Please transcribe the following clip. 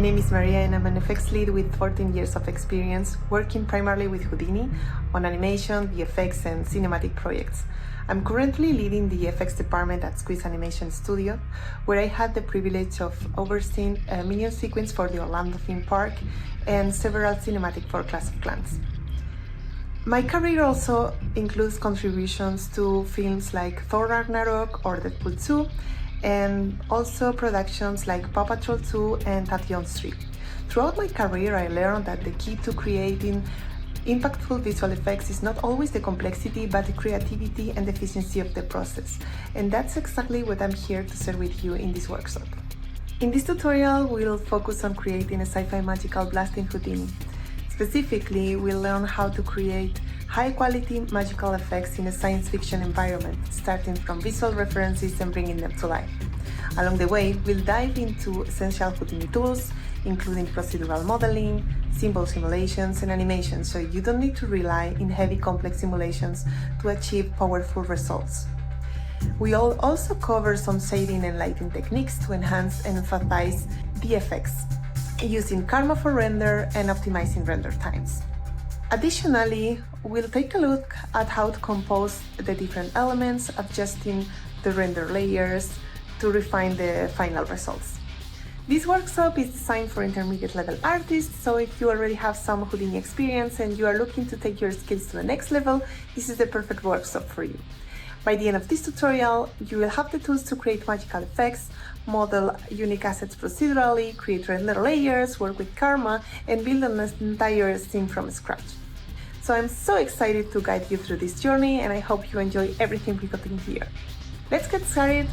name is Maria and I'm an FX lead with 14 years of experience working primarily with Houdini on animation, VFX and cinematic projects. I'm currently leading the FX department at Squeeze Animation Studio, where I had the privilege of overseeing a minion sequence for the Orlando theme park and several cinematic for Clash of Clans. My career also includes contributions to films like Thor, Ragnarok or Deadpool 2, and also productions like Paw Patrol 2 and Tatian Street. Throughout my career, I learned that the key to creating impactful visual effects is not always the complexity, but the creativity and efficiency of the process. And that's exactly what I'm here to share with you in this workshop. In this tutorial, we'll focus on creating a sci-fi magical blast in Houdini. Specifically, we'll learn how to create high-quality magical effects in a science fiction environment, starting from visual references and bringing them to life. Along the way, we'll dive into essential Houdini tools, including procedural modeling, symbol simulations, and animation, so you don't need to rely on heavy complex simulations to achieve powerful results. We'll also cover some shading and lighting techniques to enhance and emphasize the effects, using Karma for render and optimizing render times. Additionally, we'll take a look at how to compose the different elements, adjusting the render layers to refine the final results. This workshop is designed for intermediate level artists, so if you already have some Houdini experience and you are looking to take your skills to the next level, this is the perfect workshop for you. By the end of this tutorial, you will have the tools to create magical effects, model unique assets procedurally, create render layers, work with Karma, and build an entire scene from scratch. So I'm so excited to guide you through this journey, and I hope you enjoy everything we got in here. Let's get started!